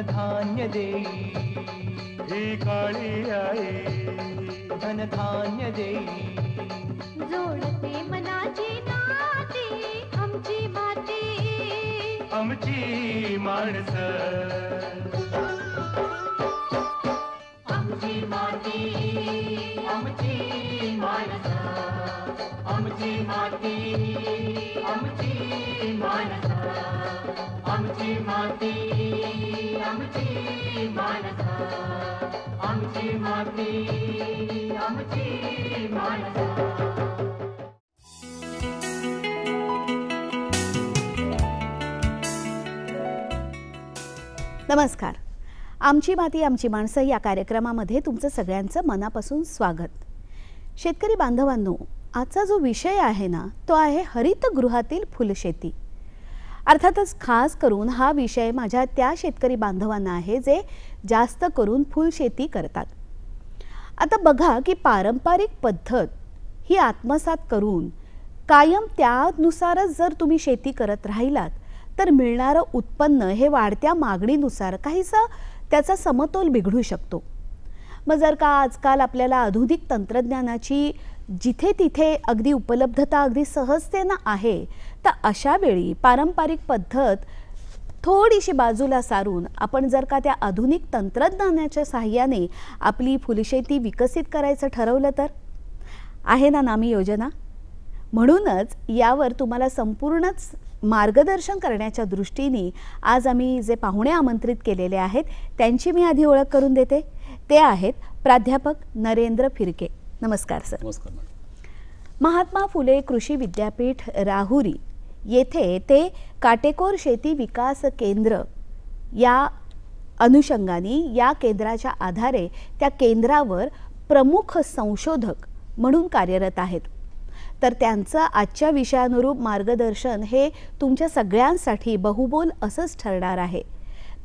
धनधान्य देई ही काळी आई धनधान्य देई जोडते मनाची नाती आमची माती आमची माणसं आमची माती आमची माणसं आमची माती आमची माणसं आमची माती आमची माणसं आमची माती आमची माणसं नमस्कार. आमची माती आमची माणसं या कार्यक्रमामध्ये तुमचं सगळ्यांचं मनापासून स्वागत. शेतकरी बांधवांनो, आजचा जो विषय आहे ना तो आहे हरितगृहातील फुलशेती. अर्थातच खास करून हा विषय माझ्या त्या शेतकरी बांधवांना आहे जे जास्त करून फुलशेती करतात. आता बघा की पारंपरिक पद्धत ही आत्मसात करून कायम त्यानुसारच जर तुम्ही शेती करत राहिलात तर मिळणारं उत्पन्न हे वाढत्या मागणीनुसार काहीसं त्याचा समतोल बिघडू शकतो. मग जर का आजकाल आपल्याला आधुनिक तंत्रज्ञानाची जिथे तिथे अगदी उपलब्धता अगदी सहजतेनं आहे, तर अशा वेळी पारंपरिक पद्धत थोडीशी बाजूला सारून आपण जर का त्या आधुनिक तंत्रज्ञानाच्या साहाय्याने आपली फुलशेती विकसित करायचं ठरवलं तर आहे ना नामी योजना. म्हणूनच यावर तुम्हाला संपूर्णच मार्गदर्शन करण्याच्या दृष्टीने आज आम्ही जे पाहुणे आमंत्रित केलेले आहेत त्यांची मी आधी ओळख करून देते. ते आहेत प्राध्यापक नरेंद्र फिरके. नमस्कार सर. नमस्कार मॅडम. महात्मा फुले कृषी विद्यापीठ राहुरी येथे ते काटेकोर शेती विकास केंद्र या अनुषंगाने या केंद्राच्या आधारे त्या केंद्रावर प्रमुख संशोधक म्हणून कार्यरत आहेत. तर त्यांचं आजच्या विषयानुरूप मार्गदर्शन हे तुमच्या सगळ्यांसाठी बहुबोल असंच ठरणार आहे.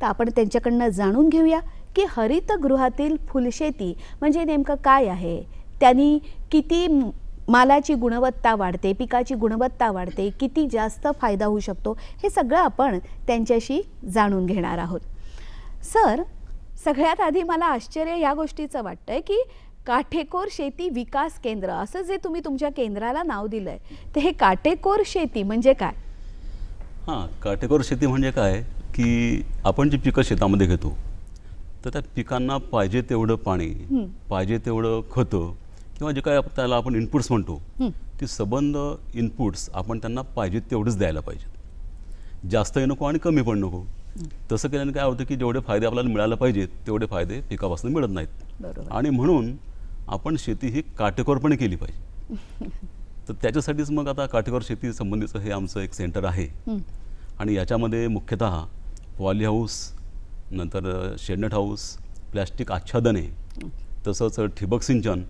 तर आपण त्यांच्याकडनं जाणून घेऊया की हरितगृहातील फुलशेती म्हणजे नेमकं काय आहे, त्यांनी किती मालाची गुणवत्ता वाढते, पिकाची गुणवत्ता वाढते, किती जास्त फायदा होऊ शकतो, हे सगळं आपण त्यांच्याशी जाणून घेणार आहोत. सर, सगळ्यात आधी मला आश्चर्य या गोष्टीचं वाटतंय की काटेकोर शेती विकास केंद्र असं जे तुम्ही तुमच्या केंद्राला नाव दिलंय, ते हे काटेकोर शेती म्हणजे काय? हां, काटेकोर शेती म्हणजे काय की आपण जी पिकं शेतामध्ये घेतो तर त्या पिकांना पाहिजे तेवढं पाणी, पाहिजे तेवढं खतं किंवा जे काय त्याला आपण इनपुट्स म्हणतो, ती संबंध इनपुट्स आपण त्यांना पाहिजे तेवढंच द्यायला पाहिजेत. जास्तही नको आणि कमी पण नको. तसं केल्याने काय होतं की जेवढे फायदे आपल्याला मिळायला पाहिजेत तेवढे फायदे पिकापासून मिळत नाहीत. आणि म्हणून आपण शेती ही काटेकोरपणे केली पाहिजे. तर त्याच्यासाठीच मग आता काटेकोर शेती संबंधीचं हे आमचं एक सेंटर आहे. आणि याच्यामध्ये मुख्यतः पॉली हाऊस, नंतर शेडनेट हाऊस, प्लॅस्टिक आच्छादने, तसंच ठिबक सिंचन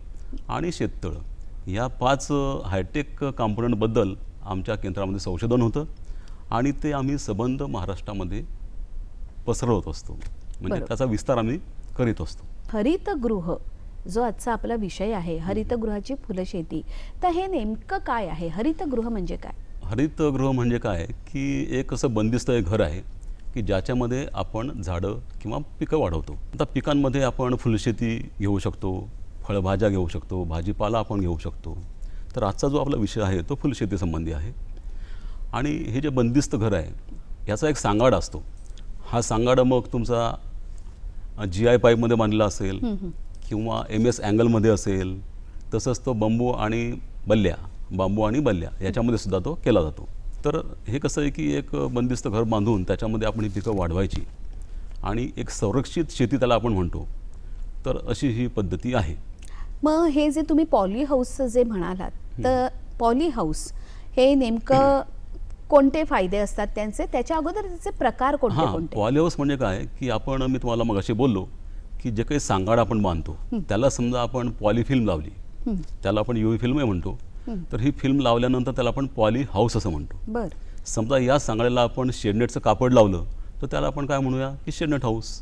आणि शेततळं या 5 हायटेक कॉम्पोनंटबद्दल आमच्या केंद्रामध्ये संशोधन होतं आणि ते आम्ही संबंध महाराष्ट्रामध्ये पसरवत असतो. म्हणजे त्याचा विस्तार आम्ही करीत असतो. हरितगृह जो आजचा आपला विषय आहे, हरितगृहाची फुलशेती, तर हे नेमकं काय आहे? हरितगृह म्हणजे काय? हरितगृह म्हणजे काय की एक असं बंदिस्त एक घर आहे की ज्याच्यामध्ये आपण झाडं किंवा पिकं वाढवतो. आता पिकांमध्ये आपण फुलशेती घेऊ शकतो, फळभाज्या घेऊ शकतो, भाजीपाला आपण घेऊ शकतो. तर आजचा जो आपला विषय आहे तो फुलशेती संबंधी आहे. आणि हे जे बंदिस्त घर आहे याचा एक सांगाडा असतो. हा सांगाडा मग तुमचा GI पाईपमध्ये बांधलेला असेल किंवा MS अँगलमध्ये असेल, तसंच तो बांबू आणि बल्ल्या याच्यामध्ये सुद्धा तो केला जातो. तर हे कसं आहे की एक बंदिस्त घर बांधून त्याच्यामध्ये आपण ही पिकं वाढवायची आणि एक संरक्षित शेती त्याला आपण म्हणतो. तर अशी ही पद्धती आहे. मग हे जे तुम्ही पॉली हाऊसचं जे म्हणालात, तर पॉली हाऊस हे नेमकं कोणते फायदे असतात त्यांचे, त्याच्या अगोदर त्याचे प्रकार कोणते कोणते? पॉली हाऊस म्हणजे काय की मी तुम्हाला मगाशी बोललो की जे काही सांगाड आपण बांधतो त्याला समजा आपण पॉलीफिल्म लावली, त्याला आपण UV फिल्म म्हणतो. तर ही फिल्म लावल्यानंतर त्याला आपण पॉली हाऊस असं म्हणतो. बरं. समजा या सांगाड्याला आपण शेडनेटचं कापड लावलं तर त्याला आपण काय म्हणूया की शेडनेट हाऊस.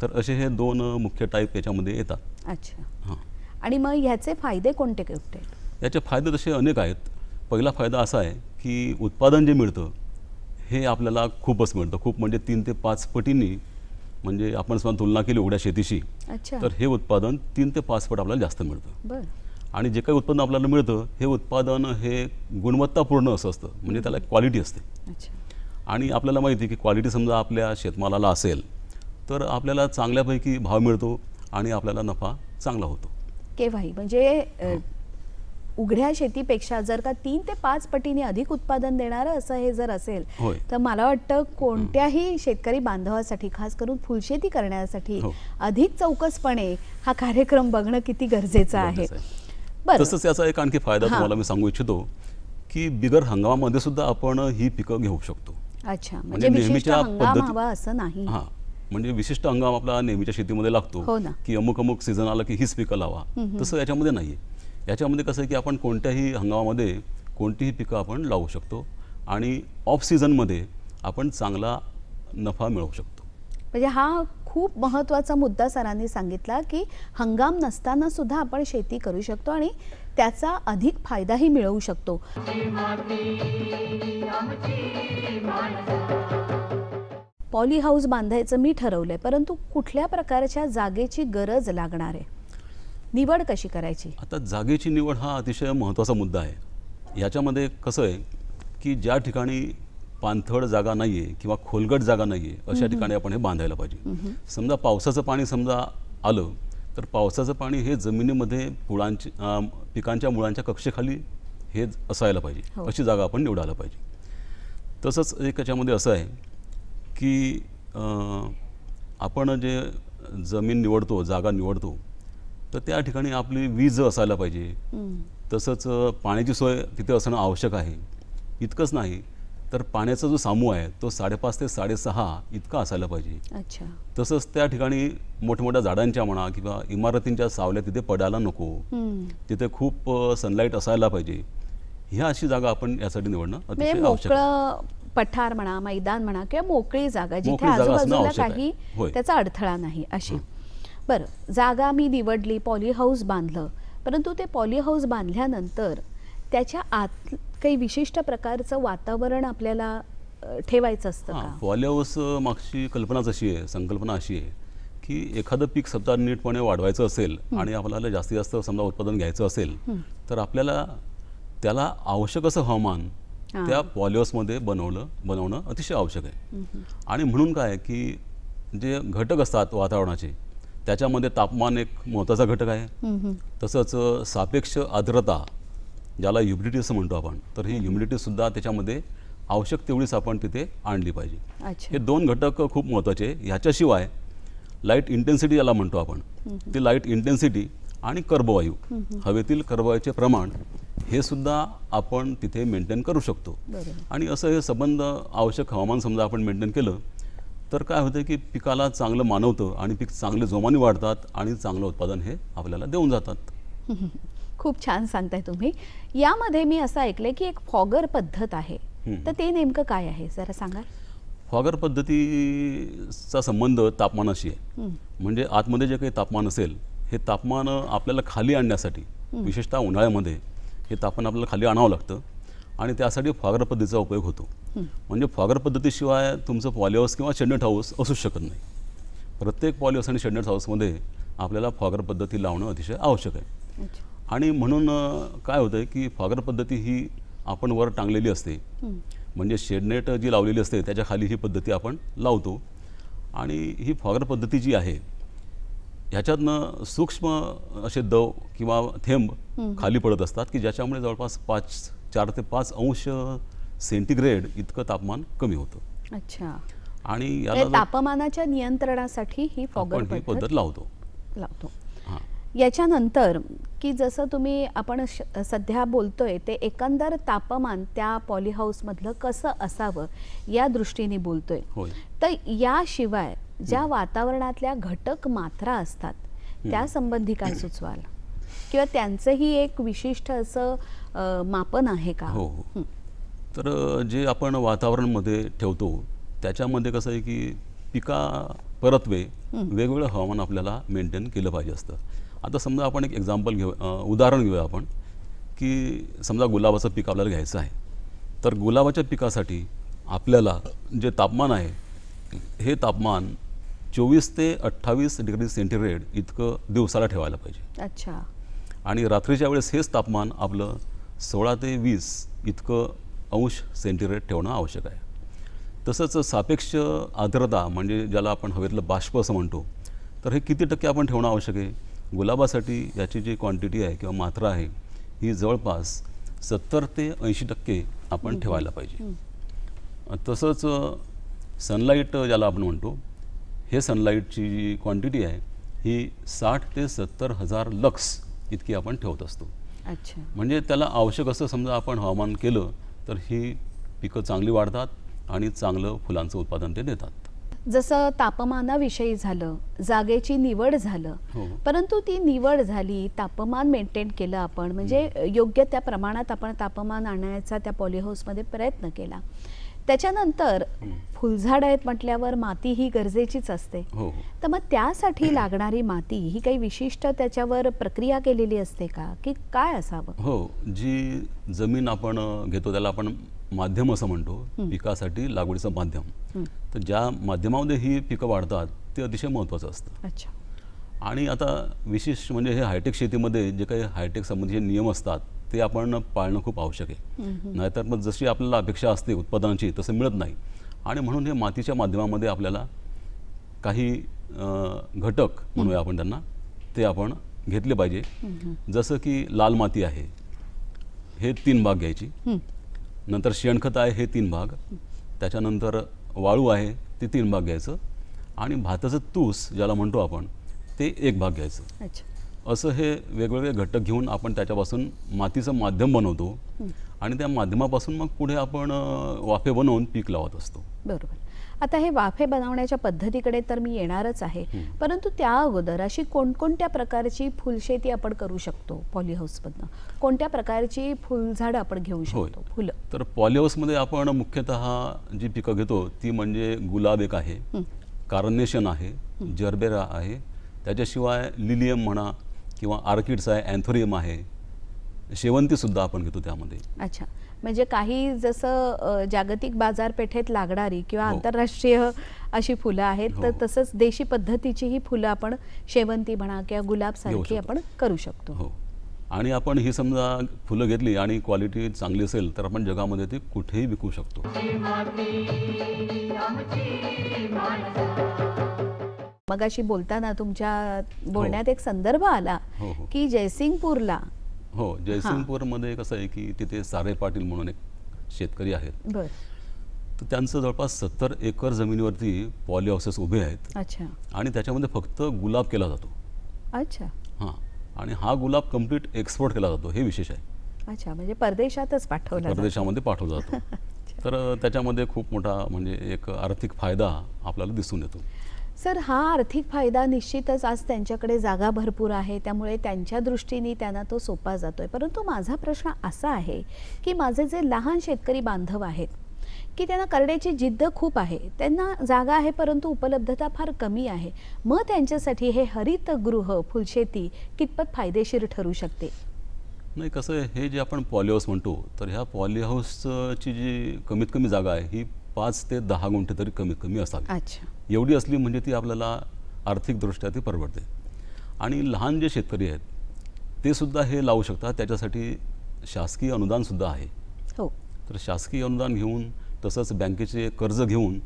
तर असे हे 2 मुख्य टाईप याच्यामध्ये येतात. अच्छा. हां. आणि मग ह्याचे फायदे कोणते कोणते? याचे फायदे तसे अनेक आहेत. पहिला फायदा असा आहे की उत्पादन जे मिळतं हे आपल्याला खूपच मिळतं. खूप म्हणजे 3 ते 5 पटींनी म्हणजे आपण समजा तुलना केली उघड्या शेतीशी, अच्छा. तर हे उत्पादन 3 ते 5 पट आपल्याला जास्त मिळतं. बर. आणि जे काही उत्पन्न आपल्याला मिळतं हे उत्पादन हे गुणवत्तापूर्ण असं असतं, म्हणजे त्याला क्वालिटी असते. अच्छा. आणि आपल्याला माहिती आहे की क्वालिटी समजा आपल्या शेतमालाला असेल तर आपल्याला चांगल्यापैकी भाव मिळतो आणि आपल्याला नफा चांगला होतो. केव्हाही म्हणजे उघड्या शेतीपेक्षा जर का 3 ते 5 पटीने अधिक उत्पादन देणारं असं हे जर असेल होय. तर मला वाटतं कोणत्याही शेतकरी बांधवासाठी, खास करून फुलशेती करण्यासाठी हो. अधिक चौकसपणे हा कार्यक्रम बघणं किती गरजेचं आहे. गरजेचं आहे. बरं. तसंच याचा एक आणखी फायदा हां. तुम्हाला मी सांगू इच्छितो की बिगर हंगामामध्ये सुद्धा आपण ही पिकं घेऊ शकतो. अच्छा, म्हणजे म्हणजे विशिष्ट नेहमीच्या हंगाम पद्धती- हवा असं नाही. हां, म्हणजे विशिष्ट हंगाम आपला नेहमीच्या शेतीमध्ये हो लागतो ना. की अमुक अमुक सीझन आला की हीच पिकं लावा, तसं याच्यामध्ये नाही आहे. याच्यामध्ये कसं आहे की आपण कोणत्याही हंगामामध्ये कोणतीही पिकं आपण लावू शकतो आणि ऑफ सीझनमध्ये आपण चांगला नफा मिळवू शकतो. म्हणजे हा खूप महत्त्वाचा मुद्दा सरांनी सांगितला की हंगाम नसताना सुद्धा आपण शेती करू शकतो आणि त्याचा अधिक फायदाही मिळवू शकतो. पॉली हाऊस बांधायचं मी ठरवलंय, परंतु कुठल्या प्रकारच्या जागेची गरज लागणार आहे, निवड कशी करायची? आता जागेची निवड हा अतिशय महत्त्वाचा मुद्दा आहे. याच्यामध्ये कसं आहे की ज्या ठिकाणी पाणथळ जागा नाही आहे किंवा खोलगट जागा नाही आहे अशा ठिकाणी आपण हे बांधायला पाहिजे. समजा पावसाचं पाणी समजा आलं तर पावसाचं पाणी हे जमिनीमध्ये पिकांच्या मुळांच्या कक्षेखाली हे असायला पाहिजे. हो. अशी जागा आपण निवडायला पाहिजे. तसंच एक याच्यामध्ये असं आहे की आपण जे जमीन निवडतो, जागा निवडतो, तर त्या ठिकाणी आपली वीज असायला पाहिजे. तसंच पाण्याची सोय तिथे असणं आवश्यक आहे. इतकंच नाही तर पाण्याचा जो सामू आहे तो 5.5 ते 6.5 इतका असायला पाहिजे. अच्छा. तसंच त्या ठिकाणी मोठमोठ्या झाडांच्या म्हणा किंवा इमारतींच्या सावल्या तिथे पडायला नको, तिथे खूप सनलाईट असायला पाहिजे. ह्या अशी जागा आपण यासाठी निवडणं म्हणजे अतिशय आवश्यक आहे. मोकळं पठार म्हणा, मैदान म्हणा किंवा मोकळी जागा जिथे मोकळी जागा असणं आजूबाजूला आवश्यक आहे. काही होय. त्याचा अडथळा नाही अशी. बरं, जागा मी निवडली, पॉली हाऊस बांधलं, परंतु ते पॉली हाऊस बांधल्यानंतर त्याच्या आत काही विशिष्ट प्रकारचं वातावरण आपल्याला ठेवायचं असतं का? पॉली हाऊस मागची कल्पनाच अशी आहे, संकल्पना अशी आहे की एखादं पीक सतत नीटपणे वाढवायचं असेल आणि आपल्याला जास्तीत जास्त समजा उत्पादन घ्यायचं असेल तर आपल्याला त्याला आवश्यक असं हवामान त्या पॉली हाऊसमध्ये बनवणं अतिशय आवश्यक आहे. आणि म्हणून काय की जे घटक असतात वातावरणाचे त्याच्यामध्ये तापमान एक महत्त्वाचा घटक आहे. तसंच सापेक्ष आर्द्रता ज्याला ह्युमिडिटी असं म्हणतो आपण, तर ही ह्युमिडिटीसुद्धा त्याच्यामध्ये आवश्यक तेवढीच आपण तिथे आणली पाहिजे. अच्छा. हे 2 घटक खूप महत्त्वाचे आहे. ह्याच्याशिवाय लाईट इंटेन्सिटी याला म्हणतो आपण, ती लाईट इंटेन्सिटी आणि कर्बवायू, हवेतील कर्बवायूचे प्रमाण हे सुद्धा आपण तिथे मेंटेन करू शकतो. आणि असं हे संबंध आवश्यक हवामान समजा आपण मेंटेन केलं तर काय होतं की पिकाला चांगलं मानवतं आणि पीक चांगले जोमाने वाढतात आणि चांगलं उत्पादन हे आपल्याला देऊन जातात. खूप छान सांगताय तुम्ही. यामध्ये मी असं ऐकलंय की एक फॉगर पद्धत आहे, तर ते नेमकं काय आहे जरा सांगा. फॉगर पद्धतीचा संबंध तापमानाशी आहे. म्हणजे आतमध्ये जे काही तापमान असेल हे तापमान आपल्याला खाली आणण्यासाठी, विशेषतः उन्हाळ्यामध्ये हे तापमान आपल्याला खाली आणावं लागतं आणि त्यासाठी फॉगर पद्धतीचा उपयोग होतो. म्हणजे फॉगर पद्धतीशिवाय तुमचं पॉली हाऊस किंवा शेडनेट हाऊस असूच शकत नाही. प्रत्येक पॉली हाऊस आणि शेडनेट हाऊसमध्ये आपल्याला फॉगर पद्धती लावणं अतिशय आवश्यक आहे. आणि म्हणून काय होतं की फॉगर पद्धती ही आपण वर टांगलेली असते, म्हणजे शेडनेट जी लावलेली असते त्याच्या खाली ही पद्धती आपण लावतो. आणि ही फॉगर पद्धती जी आहे ह्याच्यातनं सूक्ष्म असे दव किंवा थेंब खाली पडत असतात की ज्याच्यामुळे जवळपास 4 ते 5 अंश सेंटीग्रेड इतकं तापमान कमी होतं. अच्छा. आणि म्हणजे याला तापमानाच्या नियंत्रणासाठी ही फॉगर आपण ही पद्धत लावतो. हां. याच्यानंतर की जसं आपण सध्या बोलतोय ते एकंदर तापमान त्या पॉली हाऊसमधलं कसं असावं या दृष्टीने बोलतोय. होय. तर याशिवाय ज्या वातावरणातल्या घटक मात्रा असतात त्या संबंधी काय सुचवाल, किंवा त्यांचंही एक विशिष्ट असं मापन आहे का? हो हो. तर जे आपण वातावरणामध्ये ठेवतो त्याच्यामध्ये कसं आहे की पिका परत्वे वेगवेगळं हवामान आपल्याला मेंटेन केलं पाहिजे असतं. आता समजा आपण एक उदाहरण घेऊया आपण की समजा गुलाबाचं पीक आपल्याला घ्यायचं आहे. तर गुलाबाच्या पिकासाठी आपल्याला जे तापमान आहे हे तापमान 24 ते 28 डिग्री सेंटीग्रेड इतकं दिवसाला ठेवायला पाहिजे. अच्छा. आणि रात्रीच्या वेळेस हेच तापमान आपलं 16 ते 20 इतकं अंश सेंटीग्रेड ठेवणं आवश्यक आहे. तसंच सापेक्ष आर्द्रता म्हणजे ज्याला आपण हवेतलं बाष्प असं म्हणतो, तर हे किती टक्के आपण ठेवणं आवश्यक आहे? गुलाबासाठी याची जी क्वांटिटी आहे किंवा मात्रा आहे ही जवळपास 70 ते 80% आपण ठेवायला पाहिजे. तसंच सनलाईट ज्याला आपण म्हणतो, हे सनलाईटची जी क्वांटिटी आहे ही 60 ते 70 हजार लक्स इतकी आपण ठेवत असतो. अच्छा. म्हणजे त्याला आवश्यक असं समजा आपण हवामान केलं तर ही पिकं चांगली वाढतात आणि चांगलं फुलांचं उत्पादन ते देतात. जसं तापमानाविषयी झालं, जागेची निवड झालं, हो. परंतु ती निवड झाली, तापमान मेंटेन केलं आपण, म्हणजे योग्य त्या प्रमाणात आपण तापमान आणण्याचा त्या पॉलीहाऊसमध्ये प्रयत्न केला. त्याच्यानंतर फुलझाड आहेत म्हटल्यावर माती ही गरजेचीच असते. हो. तर मग त्यासाठी लागणारी माती ही काही विशिष्ट त्याच्यावर प्रक्रिया केलेली असते का, की काय असावं? हो, जी जमीन आपण घेतो त्याला आपण माध्यम असं म्हणतो, पिकासाठी लागवडीचं माध्यम. तर ज्या माध्यमामध्ये ही पिकं वाढतात ते अतिशय महत्त्वाचं असतं. अच्छा. आणि आता विशेष म्हणजे हे हायटेक शेतीमध्ये जे काही हायटेक संबंधी नियम असतात ते आपण पाळणं खूप आवश्यक आहे. नाहीतर मग जशी आपल्याला अपेक्षा असते उत्पादनाची तसं मिळत नाही. आणि म्हणून हे मातीच्या माध्यमामध्ये आपल्याला काही घटक म्हणूया आपण त्यांना, ते आपण घेतले पाहिजे. जसं की लाल माती आहे, हे 3 भाग घ्यायची. नंतर शेणखत आहे, हे 3 भाग. त्याच्यानंतर वाळू आहे, ते 3 भाग घ्यायचं. आणि भाताचं तूस ज्याला म्हणतो आपण, ते 1 भाग घ्यायचं. अच्छा. असं हे वेगवेगळे घटक घेऊन आपण त्याच्यापासून मातीचं माध्यम बनवतो. आणि त्या माध्यमापासून मग पुढे आपण वाफे बनवून पीक लावत असतो. बरोबर. आता हे वाफे बनवण्याच्या पद्धतीकडे तर मी येणारच आहे, परंतु त्या अगोदर अशी कोणकोणत्या प्रकारची फुलशेती आपण करू शकतो पॉलीहाऊसमधनं? कोणत्या प्रकारची फुलझाडं आपण घेऊ शकतो? फुलं. तर पॉलीहाऊसमध्ये आपण मुख्यतः जी पिकं घेतो ती म्हणजे गुलाब एक आहे, कार्नेशन आहे, जरबेरा आहे, त्याच्याशिवाय लिलियम म्हणा किंवा आर्किड्स आहे, अँथोरियम आहे, शेवंतीसुद्धा आपण घेतो त्यामध्ये. अच्छा. म्हणजे काही जसं जागतिक बाजारपेठेत लागणारी किंवा आंतरराष्ट्रीय अशी फुलं आहेत, तर तसंच देशी पद्धतीची ही फुलं आपण शेवंती म्हणा किंवा गुलाब सारखी आपण करू शकतो. हो. आणि आपण ही समजा फुलं घेतली आणि क्वालिटी चांगली असेल तर आपण जगामध्ये ती कुठेही विकू शकतो. मगाशी बोलताना तुमच्या बोलण्यात एक संदर्भ आला की जयसिंगपूरला. हो, जयसिंगपूरमध्ये कसं आहे की तिथे सारे पाटील म्हणून एक शेतकरी आहेत. बरं. तर त्यांचं जवळपास 70 एकर जमिनीवरती पॉली हाऊसेस उभे आहेत. अच्छा. आणि त्याच्यामध्ये फक्त गुलाब केला जातो. अच्छा. हां. आणि हा गुलाब कम्प्लीट एक्सपोर्ट केला जातो, हे विशेष आहे. अच्छा. म्हणजे परदेशातच पाठवला, परदेशामध्ये पाठवला जातो. तर त्याच्यामध्ये खूप मोठा म्हणजे एक आर्थिक फायदा आपल्याला दिसून येतो. सर, हा आर्थिक फायदा निश्चितच, आज त्यांच्याकडे जागा भरपूर आहे त्यामुळे त्यांच्या दृष्टीने त्यांना तो सोपा जातोय. परंतु माझा प्रश्न असा आहे की माझे जे लहान शेतकरी बांधव आहेत की त्यांना करण्याची जिद्द खूप आहे, त्यांना जागा आहे परंतु उपलब्धता फार कमी आहे, मग त्यांच्यासाठी हे हरितगृह फुलशेती कितपत फायदेशीर ठरू शकते? नाही, कसं आहे, हे जे आपण पॉलीहाऊस म्हणतो तर ह्या पॉलीहाऊसची जी कमीत कमी जागा आहे ही 5 ते 10 गुंठे तरी कमीत कमी असावी. अच्छा. एवढी असली म्हणजे ती आपल्याला आर्थिकदृष्ट्या ती परवडते. आणि लहान जे शेतकरी आहेत ते सुद्धा हे लावू शकतात. त्याच्यासाठी शासकीय अनुदानसुद्धा आहे. हो. तर शासकीय अनुदान घेऊन तसंच बँकेचे कर्ज घेऊन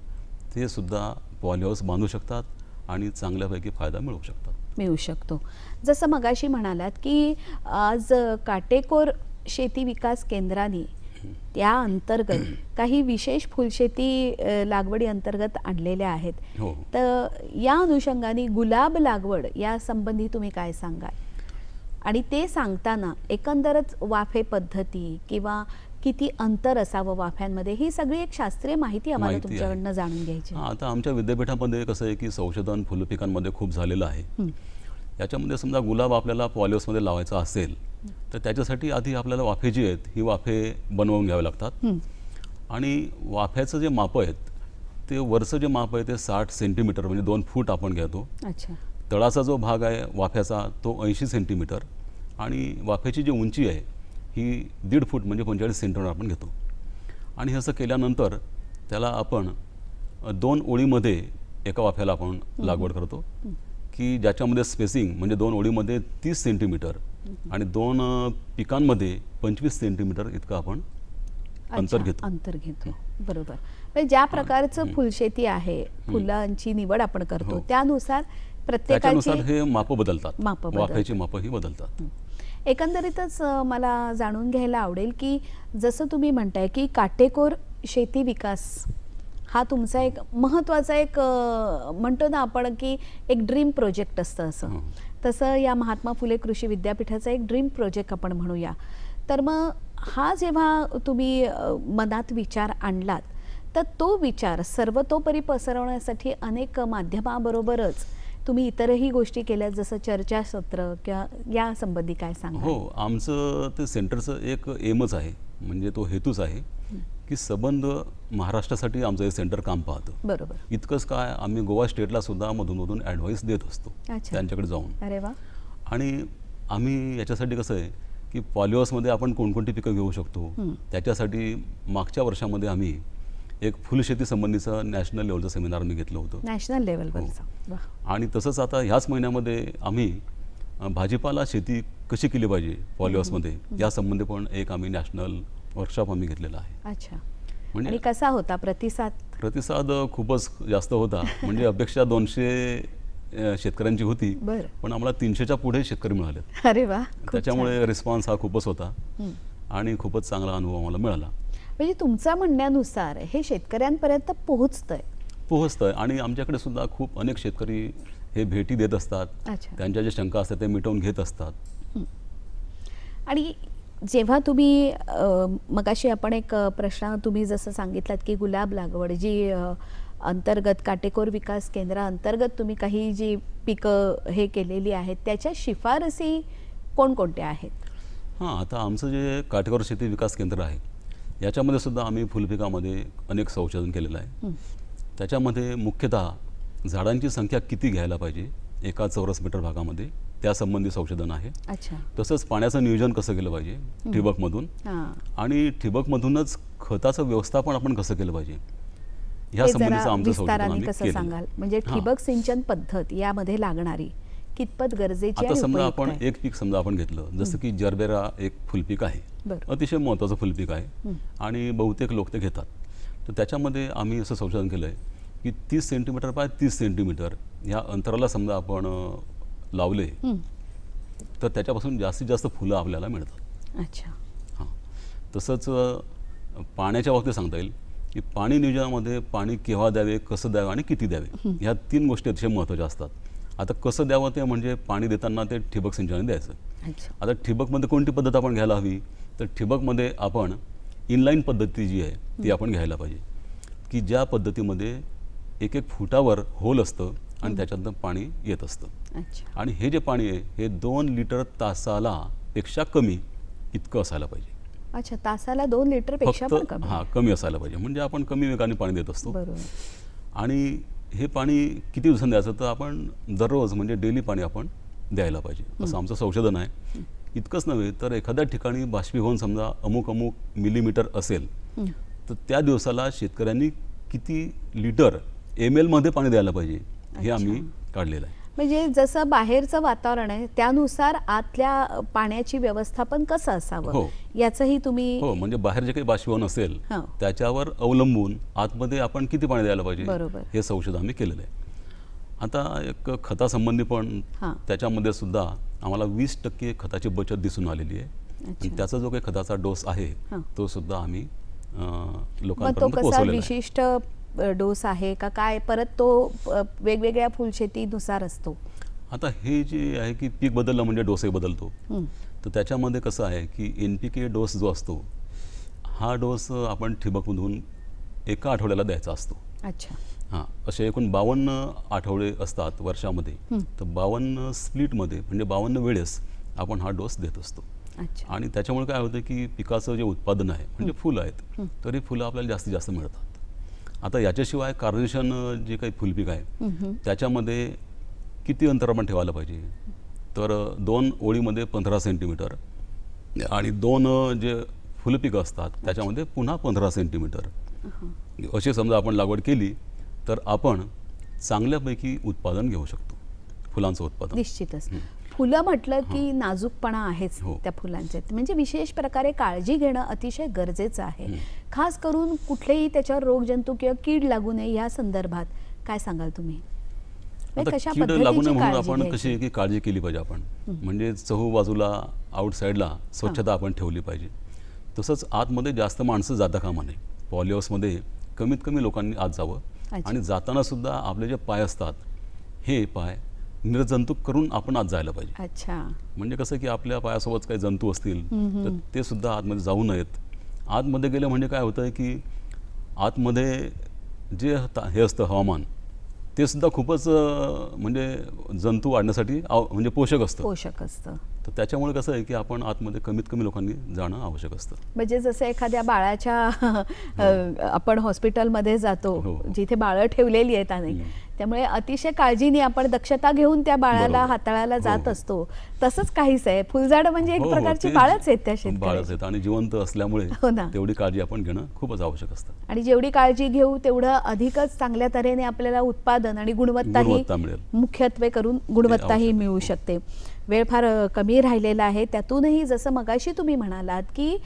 ते सुद्धा पॉलीहाऊस बांधू शकतात आणि चांगल्यापैकी फायदा मिळवू शकतो. जसं मगाशी म्हणालात की आज काटेकोर शेती विकास केंद्राने त्या अंतर्गत काही विशेष फुलशेती लागवडी अंतर्गत आणलेल्या आहेत. हो. तर या अनुषंगाने गुलाब लागवड या संबंधी तुम्ही काय सांगाल? आणि ते सांगताना एकंदरच वाफे पद्धती किंवा किती अंतर असावं वाफ्यांमध्ये, ही सगळी एक शास्त्रीय माहिती आम्हाला तुमच्याकडनं जाणून घ्यायची. आता आमच्या विद्यापीठामध्ये कसं आहे की संशोधन फुलं पिकांमध्ये खूप झालेलं आहे. याच्यामध्ये समजा गुलाब आपल्याला पॉलीहाऊसमध्ये लावायचा असेल तर त्याच्यासाठी आधी आपल्याला वाफे जी आहेत ही वाफे बनवून घ्यावे लागतात. आणि वाफ्याचं जे माप आहेत ते वरचं जे माप आहे ते 60 सेंटीमीटर म्हणजे 2 फूट आपण घेतो. अच्छा. तळाचा जो भाग आहे वाफ्याचा तो 80 सेंटीमीटर आणि वाफ्याची जी उंची आहे ही 1.5 फूट म्हणजे 45 सेंटीमीटर आपण घेतो. आणि असं केल्यानंतर त्याला आपण 2 ओळीमध्ये एका वाफ्याला आपण लागवड करतो की ज्याच्यामध्ये स्पेसिंग म्हणजे 2 ओळीमध्ये 30 सेंटीमीटर आणि 2 पिकांमध्ये 25 सेंटीमीटर इतकं आपण अंतर अच्छा, घेतो. अंतर घेतो बरोबर. म्हणजे ज्या प्रकारचं फुलशेती आहे, फुलांची निवड आपण करतो हो. त्यानुसार त्याच्यानुसार प्रत्येकाची हे मापं बदलतात, मापं बदलतात. वाफ्याची मापंही बदलतात. एकंदरीतच मला जाणून घ्यायला आवडेल की जसं तुम्ही म्हणताय की काटेकोर शेती विकास हा तुमचा एक महत्त्वाचा एक म्हणतो ना आपण की एक ड्रीम प्रोजेक्ट असतं असं, हो. तसं या महात्मा फुले कृषी विद्यापीठाचा एक ड्रीम प्रोजेक्ट आपण म्हणूया. तर मग हा जेव्हा तुम्ही मनात विचार आणलात तर तो विचार सर्वतोपरी पसरवण्यासाठी अनेक माध्यमाबरोबरच तुम्ही इतरही गोष्टी केल्या जसं चर्चासत्र किंवा या संबंधी काय सांगा? हो, आमचं ते सेंटरचं एक एमच आहे, म्हणजे तो हेतूच आहे की सबंध महाराष्ट्रासाठी आमचं हे सेंटर काम पाहतं. बरोबर. इतकंच काय, आम्ही गोवा स्टेटला सुद्धा मधून ॲडवाईस देत असतो अच्छा. त्यांच्याकडे जाऊन. अरे वा. आणि आम्ही याच्यासाठी कसं आहे की पॉलिहाऊसमध्ये आपण कोणकोणती पिकं घेऊ शकतो त्याच्यासाठी मागच्या वर्षामध्ये आम्ही एक फुलशेती संबंधीचं नॅशनल लेवलचं सेमिनार आम्ही घेतलं होतं. नॅशनल लेवलवरचा. वा. आणि तसंच आता ह्याच महिन्यामध्ये आम्ही भाजीपाला शेती कशी केली पाहिजे पॉलिहाऊसमध्ये या संबंधी पण एक आम्ही नॅशनल वर्कशॉप आम्ही घेतलेला आहे. अच्छा. म्हणजे आणि कसा होता प्रतिसाद? प्रतिसाद खूपच जास्त होता. म्हणजे अपेक्षा 200 शेतकऱ्यांची होती, बरं. पण आम्हाला 300च्या पुढे शेतकरी मिळाले. अरे वा. खूप त्याच्यामुळे रिस्पॉन्स हा खूपच होता छान. आणि खूपच चांगला अनुभव आम्हाला मिळाला. म्हणजे तुमच्या म्हणण्यानुसार हे शेतकऱ्यांपर्यंत पोहोचतंय आणि आमच्याकडे सुद्धा खूप अनेक शेतकरी हे भेटी देत असतात. अच्छा. त्यांच्या ज्या शंका असतात ते मिटवून घेत असतात. आणि जेव्हा तुम्ही मगाशी आपण एक प्रश्न तुम्ही जसं सांगितलात की गुलाब लागवड जी अंतर्गत काटेकोर विकास केंद्राअंतर्गत तुम्ही काही जी पिकं हे केलेली आहेत त्याच्या शिफारसी कोणकोणत्या आहेत? हां, आता आमचं जे काटेकोर शेती विकास केंद्र आहे याच्यामध्ये सुद्धा आम्ही फुलपिकामध्ये अनेक संशोधन केलेलं आहे. त्याच्यामध्ये मुख्यतः झाडांची संख्या किती घ्यायला पाहिजे एका चौरस मीटर भागामध्ये त्यासंबंधी संशोधन आहे. अच्छा. तसंच पाण्याचं नियोजन कसं केलं पाहिजे ठिबकमधून, हां. आणि ठिबकमधूनच खताचं व्यवस्थापन आपण कसं केलं पाहिजे ह्या हे संबंधीचं जरा आमचं संशोधन विस्ताराने आम्ही कसं केलं. सांगाल? म्हणजे हां. ठिबक सिंचन पद्धत यामध्ये लागणारी कितपत गरजेची आता आणि समजा उपयुक्त आपण आहे? एक पीक समजा आपण घेतलं, जसं की जरबेरा एक फुलपीक आहे, बरं. अतिशय महत्त्वाचं फुलपीक आहे आणि बहुतेक लोक ते घेतात. तर त्याच्यामध्ये आम्ही असं संशोधन केलं आहे की 30 सेंटीमीटर बाय 30 सेंटीमीटर ह्या अंतराला समजा आपण लावले तर त्याच्यापासून जास्तीत जास्त फुलं आपल्याला मिळतात. अच्छा. हां, तसंच पाण्याच्या बाबतीत सांगता येईल की पाणी नियोजनामध्ये पाणी केव्हा द्यावे, कसं द्यावे आणि किती द्यावे ह्या 3 गोष्टी अतिशय महत्त्वाच्या असतात. आता कसं द्यावं ते म्हणजे पाणी देताना ते ठिबक सिंचनाने द्यायचं. अच्छा. आता ठिबकमध्ये कोणती पद्धत आपण घ्यायला हवी, तर ठिबकमध्ये आपण इनलाईन पद्धती जी आहे ती आपण घ्यायला पाहिजे की ज्या पद्धतीमध्ये एक फुटावर होल असतं आणि त्याच्यातनं पाणी येत असतं. अच्छा. आणि हे जे पाणी आहे हे 2 लिटर तासाला पेक्षा कमी इतकं असायला पाहिजे. अच्छा. तासाला 2 लिटर पेक्षा पण फक्त कमी? हां, कमी असायला पाहिजे. म्हणजे आपण कमी वेगाने पाणी देत असतो. बरोबर. आणि हे पाणी किती दिवसांनी द्यायचं, तर आपण दररोज म्हणजे डेली पाणी आपण द्यायला पाहिजे असं आमचं संशोधन आहे. इतकंच नव्हे तर एखाद्या ठिकाणी बाष्पीभवन समजा अमुक मिलीमीटर असेल तर त्या दिवसाला शेतकऱ्यांनी किती लिटर ML मध्ये पाणी द्यायला पाहिजे हे आम्ही काढलेलं आहे. म्हणजे जसं बाहेरचं वातावरण आहे त्यानुसार आतल्या पाण्याची व्यवस्थापन कसं असावं हो. याचंही तुम्ही हो, म्हणजे बाहेर जे काही बाष्पीभवन असेल हो. त्याच्यावर अवलंबून आतमध्ये आपण किती पाणी द्यायला पाहिजे बरोबर. हे संशोधन आम्ही केलेलं आहे. आता एक खतासंबंधी पण हां. त्याच्यामध्ये सुद्धा आम्हाला 20% खताची बचत दिसून आलेली आहे. आणि त्याचा जो काही खताचा डोस आहे हां. तो सुद्धा आम्ही मग तो लोकांपर्यंत कसा पोहोचवलेला आहे. विशिष्ट डोस आहे का काय परत तो वेगवेगळ्या फुलशेतीनुसार असतो? आता हे जे आहे की पीक बदललं म्हणजे डोसही बदलतो. तर त्याच्यामध्ये कसं आहे की NPK डोस जो असतो हा डोस आपण ठिबकमधून एका आठवड्याला द्यायचा असतो. अच्छा. हां, असे एकूण 52 आठवडे असतात वर्षामध्ये. तर 52 स्प्लिटमध्ये म्हणजे 52 वेळेस आपण हा डोस देत असतो. अच्छा. आणि त्याच्यामुळे काय होतं की पिकाचं जे उत्पादन आहे म्हणजे फुलं आहेत तर ही फुलं आपल्याला जास्तीत जास्त मिळतात. आता याच्याशिवाय कार्नेशन जे काही फुलपीक आहे त्याच्यामध्ये किती अंतर आपण ठेवायला पाहिजे, तर 2 ओळीमध्ये 15 सेंटीमीटर आणि 2 जे फुलपिकं असतात त्याच्यामध्ये पुन्हा 15 सेंटीमीटर अशी समजा आपण लागवड केली तर आपण चांगल्यापैकी उत्पादन घेऊ शकतो, फुलांचं उत्पादन. निश्चितच. फुलं म्हटलं की नाजूकपणा आहेच हो. त्या फुलांचे, म्हणजे विशेष प्रकारे काळजी घेणं अतिशय गरजेचं आहे. खास करून कुठलेही त्याच्यावर रोगजंतू किंवा कीड लागू नये या संदर्भात काय सांगाल तुम्ही? आता कशा कीड लागू नये पद्धतीची म्हणून काळजी आपण घ्यायची? कशी की काळजी केली पाहिजे आपण, म्हणजे चहूबाजूला आउटसाईडला स्वच्छता आपण ठेवली पाहिजे. तसंच आतमध्ये जास्त माणसं जाता कामा नये. पॉलीहाऊसमध्ये कमीत कमी लोकांनी आत जावं. अच्छा. आणि जाताना सुद्धा आपले जे पाय असतात हे पाय निर्जंतुक करून आपण आत जायला पाहिजे. अच्छा. म्हणजे कसं की आपल्या पायासोबत काही जंतू असतील तर ते सुद्धा आतमध्ये जाऊ नयेत. आतमध्ये गेलं म्हणजे काय होतं की आतमध्ये जे हे असतं हवामान ते सुद्धा खूपच म्हणजे जंतू वाढण्यासाठी म्हणजे पोषक असतं. तर त्याच्यामुळे कसं आहे की आपण आतमध्ये कमीत कमी लोकांनी जाणं आवश्यक असतं. म्हणजे जसं एखाद्या बाळाच्या आपण हॉस्पिटलमध्ये जातो हो. जिथे बाळं ठेवलेली आहेत अनेक, त्यामुळे अतिशय काळजीने आपण दक्षता घेऊन त्या बाळाला बरोबर. हाताळायला हो, जात हो. असतो. तसंच काहीच आहे. फुलझाड म्हणजे एक हो, हो, प्रकारची ते बाळच आहेत त्या बाळच शेतकऱ्याची. आहेत आणि जिवंत असल्यामुळे हो ना. तेवढी काळजी आपण घेणं खूपच आवश्यक असतं. आणि जेवढी काळजी घेऊ तेवढं अधिकच चांगल्या तऱ्हेने आपल्याला उत्पादन आणि गुणवत्ता मिळेल. मुख्यत्वे करून गुणवत्ताही आवश्यक. मिळू शकते. वेळ फार कमी राहिलेला आहे. त्यातूनही जसं मगाशी तुम्ही म्हणालात की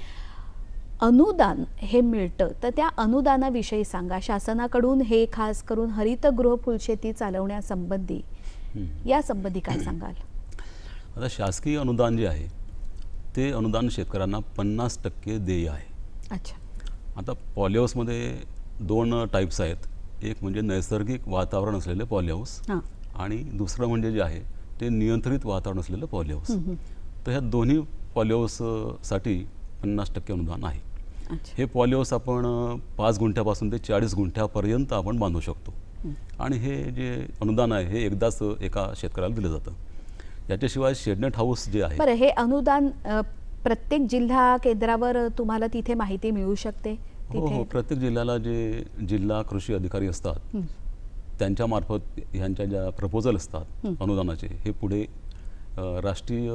अनुदान हे मिळतं, तर त्या अनुदानाविषयी सांगा. शासनाकडून हे खास करून हरितगृह फुलशेती चालवण्यासंबंधी यासंबंधी काय सांगाल? आता शासकीय अनुदान जे आहे ते अनुदान शेतकऱ्यांना 50% देय आहे. अच्छा. आता पॉलीहाऊसमध्ये 2 टाईप्स आहेत. एक म्हणजे नैसर्गिक वातावरण असलेले पॉलीहाऊस हां. आणि दुसरं म्हणजे जे आहे ते नियंत्रित वातावरण असलेलं पॉलीहाऊस. तर ह्या दोन्ही पॉलीहाऊससाठी 50% अनुदान आहे. अच्छा. हे पॉलीहाऊस आपण 5 गुंठ्यापासून ते 40 गुंठ्यापर्यंत आपण बांधू शकतो. आणि हे जे अनुदान आहे हे एकदाच एका शेतकऱ्याला दिलं जातं. याच्याशिवाय शेडनेट हाऊस जे आहे. बरं, हे अनुदान प्रत्येक जिल्हा केंद्रावर तुम्हाला तिथे माहिती मिळू शकते? हो हो, प्रत्येक जिल्ह्याला जे जिल्हा कृषी अधिकारी असतात त्यांच्या मार्फत ह्यांच्या ज्या प्रपोजल असतात अनुदानाचे हे पुढे राष्ट्रीय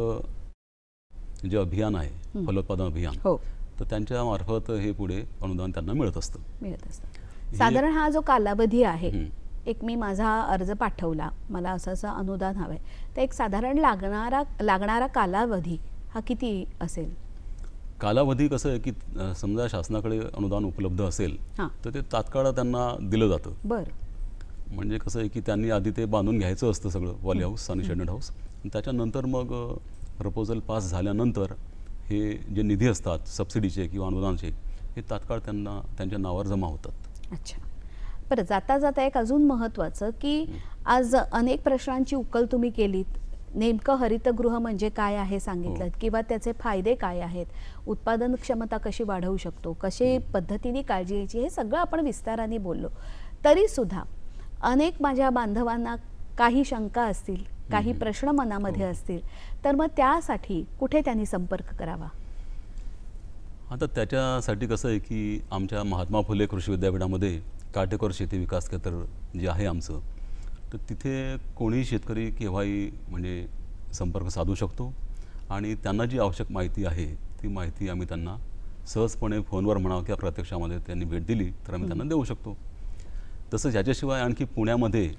जे अभियान आहे फलोत्पादन अभियान, हो, तर त्यांच्या मार्फत हे पुढे अनुदान त्यांना मिळत असतं. साधारण हा जो कालावधी आहे, एक मी माझा अर्ज पाठवला, मला असं अनुदान हवंय, तर एक साधारण लागणारा कालावधी हा किती असेल? कालावधी कसं आहे की समजा शासनाकडे अनुदान उपलब्ध असेल तर ते तात्काळ त्यांना दिलं जातं. बरं. म्हणजे कसं आहे की त्यांनी आधी ते बांधून घ्यायचं असतं सगळं, पॉली हाऊस आणि शेडनेट हाऊस. त्याच्यानंतर मग प्रपोजल पास झाल्यानंतर हे जे निधी असतात सबसिडीचे किंवा अनुदानाचे हे तात्काळ त्यांना त्यांच्या नावावर जमा होतात. अच्छा. बरं, जाता जाता एक अजून महत्त्वाचं की आज अनेक प्रश्नांची उकल तुम्ही केलीत. नेमकं हरितगृह म्हणजे काय आहे सांगितलं, किंवा त्याचे फायदे काय आहेत, उत्पादन क्षमता कशी वाढवू शकतो, कशी पद्धतीने काळजी घ्यायची, हे सगळं आपण विस्ताराने बोललो. तरीसुद्धा अनेक माझ्या बांधवांना काही शंका असतील, काही प्रश्न मनामध्ये असतील, तर मग त्यासाठी कुठे त्यांनी संपर्क करावा? आता त्याच्यासाठी कसं आहे की आमच्या महात्मा फुले कृषी विद्यापीठामध्ये काटेकोर शेती विकास केंद्र जे आहे आमचं, तर तिथे कोणीही शेतकरी केव्हाही म्हणजे संपर्क साधू शकतो आणि त्यांना जी आवश्यक माहिती आहे ती माहिती आम्ही त्यांना सहजपणे फोनवर म्हणा किंवा प्रत्यक्षामध्ये त्यांनी भेट दिली तर आम्ही त्यांना देऊ शकतो. तसंच ह्याच्याशिवाय आणखी पुण्यामध्ये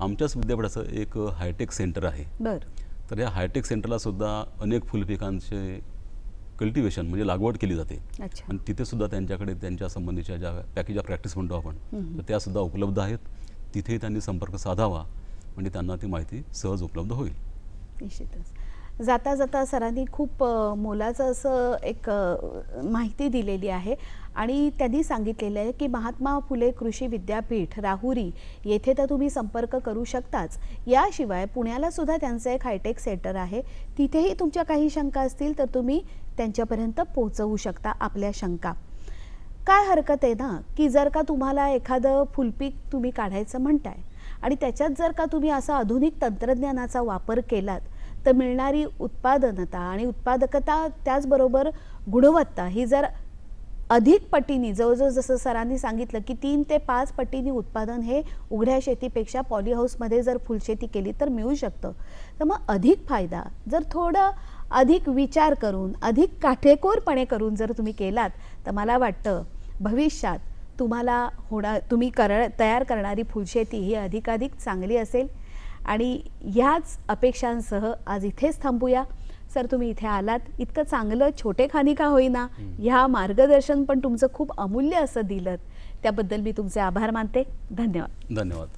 आमच्याच विद्यापीठाचं एक हायटेक सेंटर आहे. बरं. तर या हायटेक सेंटरला सुद्धा अनेक फुलपिकांचे कल्टिवेशन म्हणजे लागवड केली जाते. आणि तिथे सुद्धा त्यांच्याकडे त्यांच्या संबंधीच्या ज्या पॅकेज ऑफ प्रॅक्टिस म्हणतो आपण, तर त्यासुद्धा उपलब्ध आहेत. तिथे त्यांनी संपर्क साधावा म्हणजे त्यांना ती माहिती सहज उपलब्ध होईल. निश्चितच. जाता जाता सरांनी खूप मोलाचं असं एक माहिती दिलेली आहे आणि त्यांनी सांगितलेलं आहे की महात्मा फुले कृषी विद्यापीठ राहुरी येथे तर तुम्ही संपर्क करू शकताच, याशिवाय पुण्याला सुद्धा त्यांचं एक हायटेक सेंटर आहे, तिथेही तुमच्या काही शंका असतील तर तुम्ही त्यांच्यापर्यंत पोहोचवू शकता आपल्या शंका. काय हरकत आहे ना की जर का तुम्हाला एखादं फुलपीक तुम्ही काढायचं म्हणताय आणि त्याच्यात जर का तुम्ही असा आधुनिक तंत्रज्ञानाचा वापर केलात तर मिळणारी उत्पादनता आणि उत्पादकता त्याचबरोबर गुणवत्ता ही जर अधिक पटीने, जवळजवळ जसं सरांनी सांगितलं की 3 ते 5 पटीने उत्पादन हे उघड्या शेतीपेक्षा पॉलीहाऊसमध्ये जर फुलशेती केली तर मिळू शकतं. तर मग अधिक फायदा जर थोडं अधिक विचार करून, अधिक काटेकोरपणे करून जर तुम्ही केलात तर मला वाटतं भविष्यात तुम्हाला तुम्ही तयार करणारी फुलशेती ही अधिकाधिक चांगली असेल आणि ह्याच अपेक्षांसह आज इथेच थांबूया. सर, तुम्ही इथे आलात, इतकं चांगलं छोटेखानी का होईना ह्या मार्गदर्शन पण तुमचं खूप अमूल्य असं दिलं, त्याबद्दल मी तुमचे आभार मानते. धन्यवाद. धन्यवाद.